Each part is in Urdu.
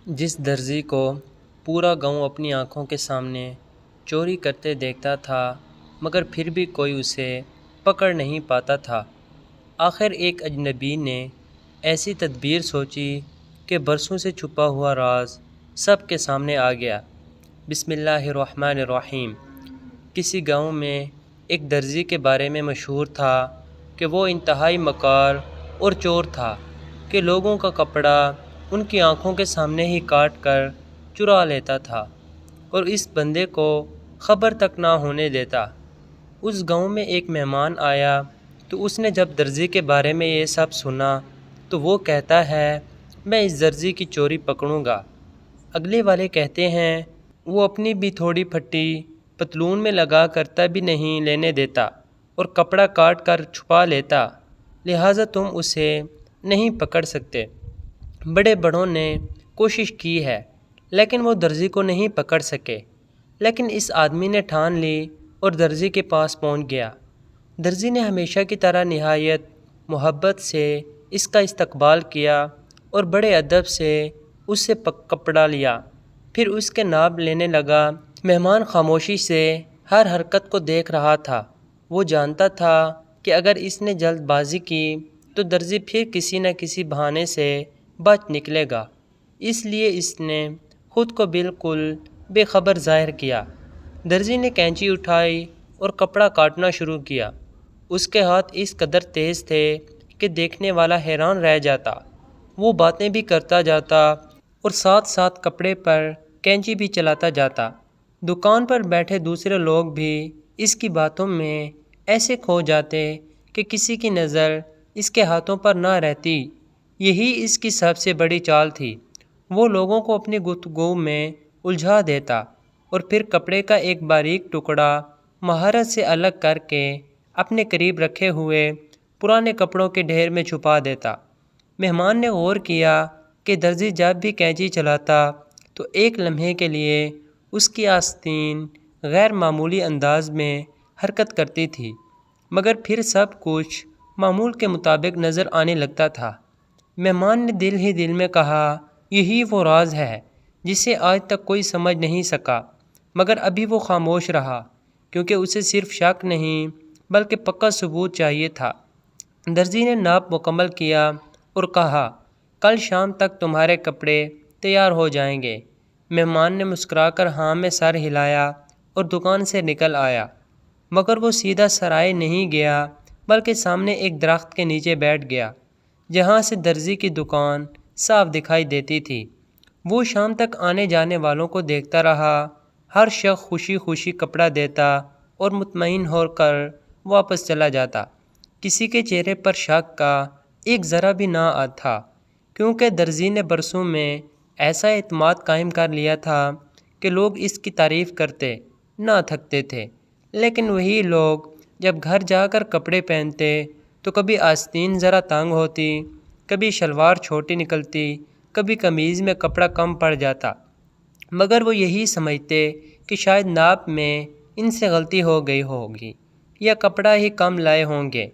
جس درزی کو پورا گاؤں اپنی آنکھوں کے سامنے چوری کرتے دیکھتا تھا مگر پھر بھی کوئی اسے پکڑ نہیں پاتا تھا، آخر ایک اجنبی نے ایسی تدبیر سوچی کہ برسوں سے چھپا ہوا راز سب کے سامنے آ گیا۔ بسم اللہ الرحمن الرحیم۔ کسی گاؤں میں ایک درزی کے بارے میں مشہور تھا کہ وہ انتہائی مکار اور چور تھا کہ لوگوں کا کپڑا ان کی آنکھوں کے سامنے ہی کاٹ کر چرا لیتا تھا اور اس بندے کو خبر تک نہ ہونے دیتا۔ اس گاؤں میں ایک مہمان آیا تو اس نے جب درزی کے بارے میں یہ سب سنا تو وہ کہتا ہے، میں اس درزی کی چوری پکڑوں گا۔ اگلے والے کہتے ہیں، وہ اپنی بھی تھوڑی پھٹی پتلون میں لگا کرتا بھی نہیں لینے دیتا اور کپڑا کاٹ کر چھپا لیتا، لہٰذا تم اسے نہیں پکڑ سکتے۔ بڑے بڑوں نے کوشش کی ہے لیکن وہ درزی کو نہیں پکڑ سکے، لیکن اس آدمی نے ٹھان لی اور درزی کے پاس پہنچ گیا۔ درزی نے ہمیشہ کی طرح نہایت محبت سے اس کا استقبال کیا اور بڑے ادب سے اس سے کپڑا لیا، پھر اس کے ناپ لینے لگا۔ مہمان خاموشی سے ہر حرکت کو دیکھ رہا تھا، وہ جانتا تھا کہ اگر اس نے جلد بازی کی تو درزی پھر کسی نہ کسی بہانے سے بچ نکلے گا، اس لیے اس نے خود کو بالکل بے خبر ظاہر کیا۔ درزی نے کینچی اٹھائی اور کپڑا کاٹنا شروع کیا۔ اس کے ہاتھ اس قدر تیز تھے کہ دیکھنے والا حیران رہ جاتا۔ وہ باتیں بھی کرتا جاتا اور ساتھ ساتھ کپڑے پر کینچی بھی چلاتا جاتا۔ دکان پر بیٹھے دوسرے لوگ بھی اس کی باتوں میں ایسے کھو جاتے کہ کسی کی نظر اس کے ہاتھوں پر نہ رہتی۔ یہی اس کی سب سے بڑی چال تھی، وہ لوگوں کو اپنی گفتگو میں الجھا دیتا اور پھر کپڑے کا ایک باریک ٹکڑا مہارت سے الگ کر کے اپنے قریب رکھے ہوئے پرانے کپڑوں کے ڈھیر میں چھپا دیتا۔ مہمان نے غور کیا کہ درزی جب بھی کینچی چلاتا تو ایک لمحے کے لیے اس کی آستین غیر معمولی انداز میں حرکت کرتی تھی، مگر پھر سب کچھ معمول کے مطابق نظر آنے لگتا تھا۔ مہمان نے دل ہی دل میں کہا، یہی وہ راز ہے جسے آج تک کوئی سمجھ نہیں سکا، مگر ابھی وہ خاموش رہا کیونکہ اسے صرف شک نہیں بلکہ پکا ثبوت چاہیے تھا۔ درزی نے ناپ مکمل کیا اور کہا، کل شام تک تمہارے کپڑے تیار ہو جائیں گے۔ مہمان نے مسکرا کر ہاں میں سر ہلایا اور دکان سے نکل آیا، مگر وہ سیدھا سرائے نہیں گیا بلکہ سامنے ایک درخت کے نیچے بیٹھ گیا جہاں سے درزی کی دکان صاف دکھائی دیتی تھی۔ وہ شام تک آنے جانے والوں کو دیکھتا رہا، ہر شخص خوشی خوشی کپڑا دیتا اور مطمئن ہو کر واپس چلا جاتا۔ کسی کے چہرے پر شک کا ایک ذرہ بھی نہ تھا، کیونکہ درزی نے برسوں میں ایسا اعتماد قائم کر لیا تھا کہ لوگ اس کی تعریف کرتے نہ تھکتے تھے۔ لیکن وہی لوگ جب گھر جا کر کپڑے پہنتے تو کبھی آستین ذرا تنگ ہوتی، کبھی شلوار چھوٹی نکلتی، کبھی قمیض میں کپڑا کم پڑ جاتا، مگر وہ یہی سمجھتے کہ شاید ناپ میں ان سے غلطی ہو گئی ہوگی یا کپڑا ہی کم لائے ہوں گے۔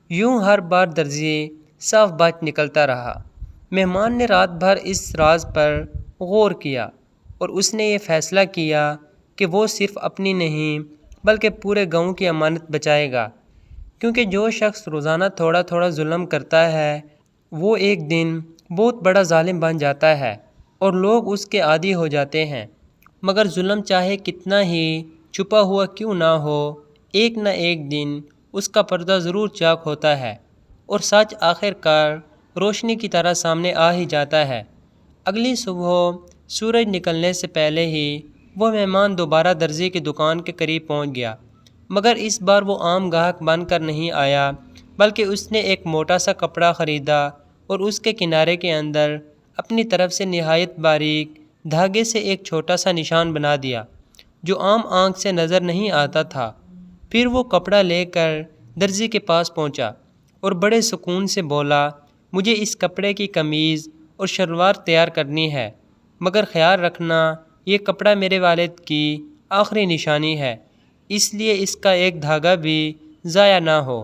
یوں ہر بار درزی صاف بچ نکلتا رہا۔ مہمان نے رات بھر اس راز پر غور کیا اور اس نے یہ فیصلہ کیا کہ وہ صرف اپنی نہیں بلکہ پورے گاؤں کی امانت بچائے گا، کیونکہ جو شخص روزانہ تھوڑا تھوڑا ظلم کرتا ہے وہ ایک دن بہت بڑا ظالم بن جاتا ہے اور لوگ اس کے عادی ہو جاتے ہیں۔ مگر ظلم چاہے کتنا ہی چھپا ہوا کیوں نہ ہو، ایک نہ ایک دن اس کا پردہ ضرور چاک ہوتا ہے اور سچ آخر کار روشنی کی طرح سامنے آ ہی جاتا ہے۔ اگلی صبح سورج نکلنے سے پہلے ہی وہ مہمان دوبارہ درزی کی دکان کے قریب پہنچ گیا، مگر اس بار وہ عام گاہک بن کر نہیں آیا بلکہ اس نے ایک موٹا سا کپڑا خریدا اور اس کے کنارے کے اندر اپنی طرف سے نہایت باریک دھاگے سے ایک چھوٹا سا نشان بنا دیا جو عام آنکھ سے نظر نہیں آتا تھا۔ پھر وہ کپڑا لے کر درزی کے پاس پہنچا اور بڑے سکون سے بولا، مجھے اس کپڑے کی قمیض اور شلوار تیار کرنی ہے، مگر خیال رکھنا یہ کپڑا میرے والد کی آخری نشانی ہے، اس لیے اس کا ایک دھاگا بھی ضائع نہ ہو۔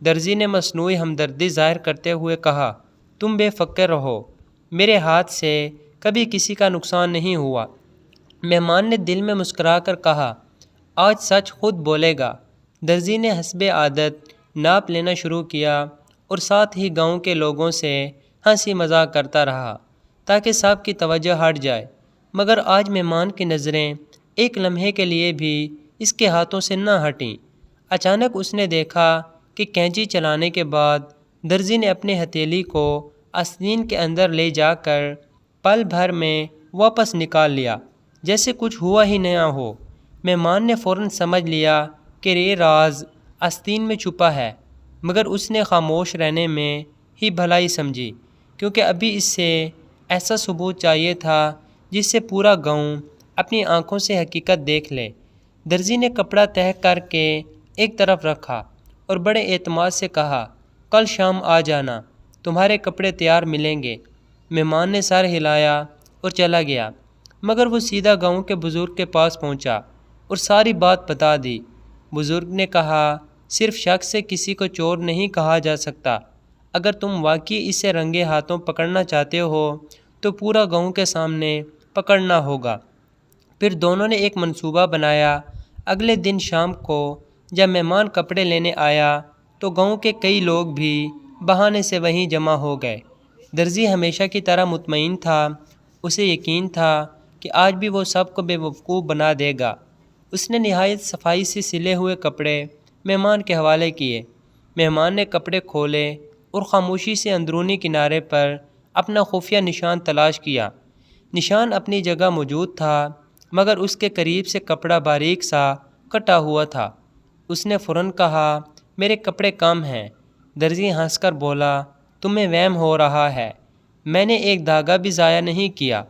درزی نے مصنوعی ہمدردی ظاہر کرتے ہوئے کہا، تم بے فکر رہو، میرے ہاتھ سے کبھی کسی کا نقصان نہیں ہوا۔ مہمان نے دل میں مسکرا کر کہا، آج سچ خود بولے گا۔ درزی نے حسب عادت ناپ لینا شروع کیا اور ساتھ ہی گاؤں کے لوگوں سے ہنسی مذاق کرتا رہا تاکہ سب کی توجہ ہٹ جائے، مگر آج مہمان کی نظریں ایک لمحے کے لیے بھی اس کے ہاتھوں سے نہ ہٹیں۔ اچانک اس نے دیکھا کہ کینچی چلانے کے بعد درزی نے اپنی ہتھیلی کو آستین کے اندر لے جا کر پل بھر میں واپس نکال لیا، جیسے کچھ ہوا ہی نہ ہو۔ مہمان نے فوراً سمجھ لیا کہ یہ راز آستین میں چھپا ہے، مگر اس نے خاموش رہنے میں ہی بھلائی سمجھی، کیونکہ ابھی اس سے ایسا ثبوت چاہیے تھا جس سے پورا گاؤں اپنی آنکھوں سے حقیقت دیکھ لے۔ درزی نے کپڑا تہہ کر کے ایک طرف رکھا اور بڑے اعتماد سے کہا، کل شام آ جانا، تمہارے کپڑے تیار ملیں گے۔ مہمان نے سر ہلایا اور چلا گیا، مگر وہ سیدھا گاؤں کے بزرگ کے پاس پہنچا اور ساری بات بتا دی۔ بزرگ نے کہا، صرف شک سے کسی کو چور نہیں کہا جا سکتا۔ اگر تم واقعی اسے رنگے ہاتھوں پکڑنا چاہتے ہو تو پورا گاؤں کے سامنے پکڑنا ہوگا۔ پھر دونوں نے ایک منصوبہ بنایا۔ اگلے دن شام کو جب مہمان کپڑے لینے آیا تو گاؤں کے کئی لوگ بھی بہانے سے وہیں جمع ہو گئے۔ درزی ہمیشہ کی طرح مطمئن تھا، اسے یقین تھا کہ آج بھی وہ سب کو بے وقوف بنا دے گا۔ اس نے نہایت صفائی سے سلے ہوئے کپڑے مہمان کے حوالے کیے۔ مہمان نے کپڑے کھولے اور خاموشی سے اندرونی کنارے پر اپنا خفیہ نشان تلاش کیا۔ نشان اپنی جگہ موجود تھا، مگر اس کے قریب سے کپڑا باریک سا کٹا ہوا تھا۔ اس نے فوراً کہا، میرے کپڑے کم ہیں۔ درزی ہنس کر بولا، تمہیں وہم ہو رہا ہے، میں نے ایک دھاگا بھی ضائع نہیں کیا۔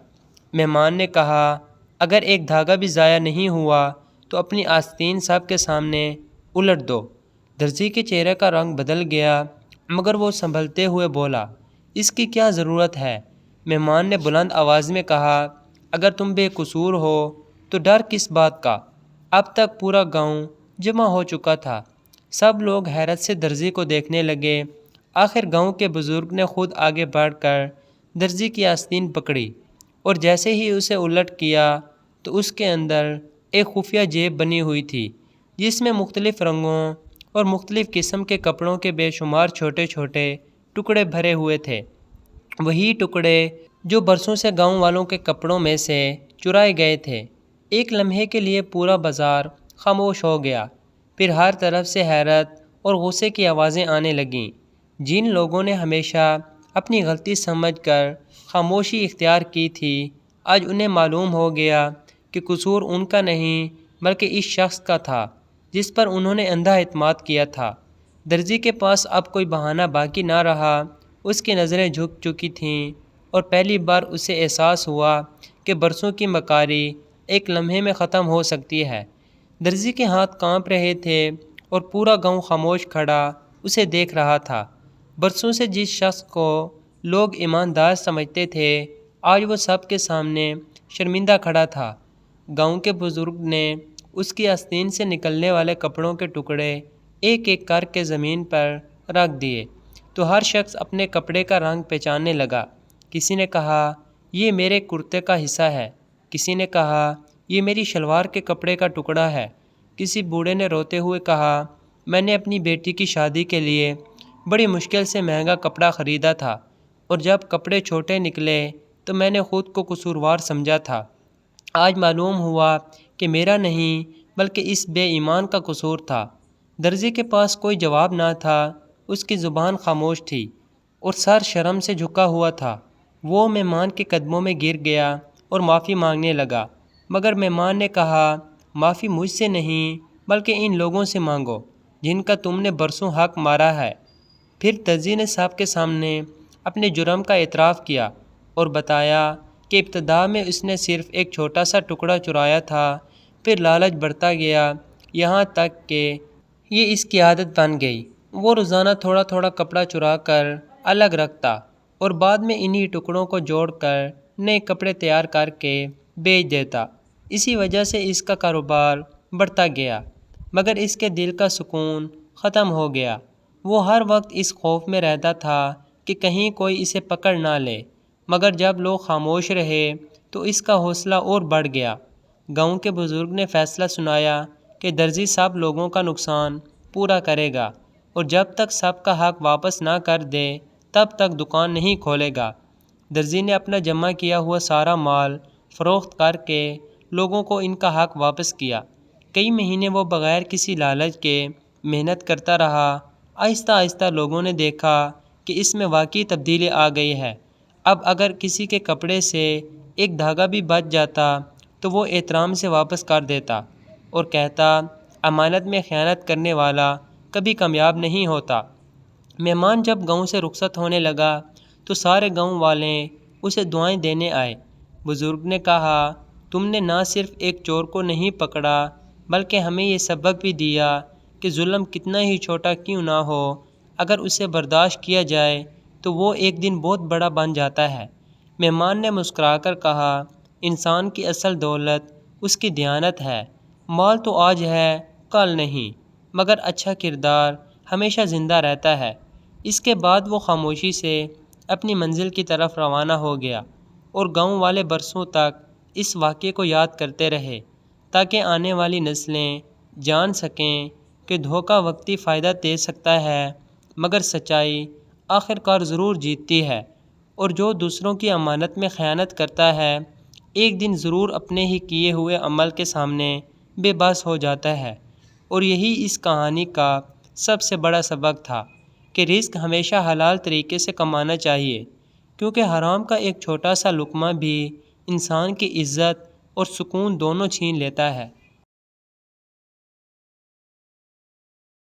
مہمان نے کہا، اگر ایک دھاگا بھی ضائع نہیں ہوا تو اپنی آستین سب کے سامنے الٹ دو۔ درزی کے چہرے کا رنگ بدل گیا، مگر وہ سنبھلتے ہوئے بولا، اس کی کیا ضرورت ہے؟ مہمان نے بلند آواز میں کہا، اگر تم بے قصور ہو تو ڈر کس بات کا؟ اب تک پورا گاؤں جمع ہو چکا تھا۔ سب لوگ حیرت سے درزی کو دیکھنے لگے۔ آخر گاؤں کے بزرگ نے خود آگے بڑھ کر درزی کی آستین پکڑی اور جیسے ہی اسے الٹ کیا تو اس کے اندر ایک خفیہ جیب بنی ہوئی تھی، جس میں مختلف رنگوں اور مختلف قسم کے کپڑوں کے بے شمار چھوٹے چھوٹے ٹکڑے بھرے ہوئے تھے، وہی ٹکڑے جو برسوں سے گاؤں والوں کے کپڑوں میں سے چرائے گئے تھے۔ ایک لمحے کے لیے پورا بازار خاموش ہو گیا، پھر ہر طرف سے حیرت اور غصے کی آوازیں آنے لگیں۔ جن لوگوں نے ہمیشہ اپنی غلطی سمجھ کر خاموشی اختیار کی تھی، آج انہیں معلوم ہو گیا کہ قصور ان کا نہیں بلکہ اس شخص کا تھا جس پر انہوں نے اندھا اعتماد کیا تھا۔ درزی کے پاس اب کوئی بہانہ باقی نہ رہا، اس کی نظریں جھک چکی تھیں اور پہلی بار اسے احساس ہوا کہ برسوں کی مکاری ایک لمحے میں ختم ہو سکتی ہے۔ درزی کے ہاتھ کانپ رہے تھے اور پورا گاؤں خاموش کھڑا اسے دیکھ رہا تھا۔ برسوں سے جس شخص کو لوگ ایماندار سمجھتے تھے، آج وہ سب کے سامنے شرمندہ کھڑا تھا۔ گاؤں کے بزرگ نے اس کی آستین سے نکلنے والے کپڑوں کے ٹکڑے ایک ایک کر کے زمین پر رکھ دیے تو ہر شخص اپنے کپڑے کا رنگ پہچاننے لگا۔ کسی نے کہا، یہ میرے کرتے کا حصہ ہے۔ کسی نے کہا، یہ میری شلوار کے کپڑے کا ٹکڑا ہے۔ کسی بوڑھے نے روتے ہوئے کہا، میں نے اپنی بیٹی کی شادی کے لیے بڑی مشکل سے مہنگا کپڑا خریدا تھا اور جب کپڑے چھوٹے نکلے تو میں نے خود کو قصوروار سمجھا تھا۔ آج معلوم ہوا کہ میرا نہیں بلکہ اس بے ایمان کا قصور تھا۔ درزی کے پاس کوئی جواب نہ تھا، اس کی زبان خاموش تھی اور سر شرم سے جھکا ہوا تھا۔ وہ مہمان کے قدموں میں گر گیا اور معافی مانگنے لگا، مگر مہمان نے کہا، معافی مجھ سے نہیں بلکہ ان لوگوں سے مانگو جن کا تم نے برسوں حق مارا ہے۔ پھر درزی نے سب کے سامنے اپنے جرم کا اعتراف کیا اور بتایا کہ ابتدا میں اس نے صرف ایک چھوٹا سا ٹکڑا چرایا تھا، پھر لالچ بڑھتا گیا، یہاں تک کہ یہ اس کی عادت بن گئی۔ وہ روزانہ تھوڑا تھوڑا کپڑا چرا کر الگ رکھتا اور بعد میں انہی ٹکڑوں کو جوڑ کر نئے کپڑے تیار کر کے بیچ دیتا۔ اسی وجہ سے اس کا کاروبار بڑھتا گیا، مگر اس کے دل کا سکون ختم ہو گیا۔ وہ ہر وقت اس خوف میں رہتا تھا کہ کہیں کوئی اسے پکڑ نہ لے۔ مگر جب لوگ خاموش رہے تو اس کا حوصلہ اور بڑھ گیا۔ گاؤں کے بزرگ نے فیصلہ سنایا کہ درزی صاحب لوگوں کا نقصان پورا کرے گا اور جب تک سب کا حق واپس نہ کر دے تب تک دکان نہیں کھولے گا۔ درزی نے اپنا جمع کیا ہوا سارا مال فروخت کر کے لوگوں کو ان کا حق واپس کیا۔ کئی مہینے وہ بغیر کسی لالچ کے محنت کرتا رہا۔ آہستہ آہستہ لوگوں نے دیکھا کہ اس میں واقعی تبدیلی آ گئی ہے۔ اب اگر کسی کے کپڑے سے ایک دھاگا بھی بچ جاتا تو وہ احترام سے واپس کر دیتا اور کہتا، امانت میں خیانت کرنے والا کبھی کامیاب نہیں ہوتا۔ مہمان جب گاؤں سے رخصت ہونے لگا تو سارے گاؤں والے اسے دعائیں دینے آئے۔ بزرگ نے کہا، تم نے نہ صرف ایک چور کو نہیں پکڑا بلکہ ہمیں یہ سبق بھی دیا کہ ظلم کتنا ہی چھوٹا کیوں نہ ہو، اگر اسے برداشت کیا جائے تو وہ ایک دن بہت بڑا بن جاتا ہے۔ مہمان نے مسکرا کر کہا، انسان کی اصل دولت اس کی دیانت ہے۔ مال تو آج ہے کل نہیں، مگر اچھا کردار ہمیشہ زندہ رہتا ہے۔ اس کے بعد وہ خاموشی سے اپنی منزل کی طرف روانہ ہو گیا اور گاؤں والے برسوں تک اس واقعے کو یاد کرتے رہے تاکہ آنے والی نسلیں جان سکیں کہ دھوکہ وقتی فائدہ دے سکتا ہے مگر سچائی آخر کار ضرور جیتتی ہے، اور جو دوسروں کی امانت میں خیانت کرتا ہے ایک دن ضرور اپنے ہی کیے ہوئے عمل کے سامنے بے بس ہو جاتا ہے۔ اور یہی اس کہانی کا سب سے بڑا سبق تھا کہ رزق ہمیشہ حلال طریقے سے کمانا چاہیے، کیونکہ حرام کا ایک چھوٹا سا لقمہ بھی انسان کی عزت اور سکون دونوں چھین لیتا ہے۔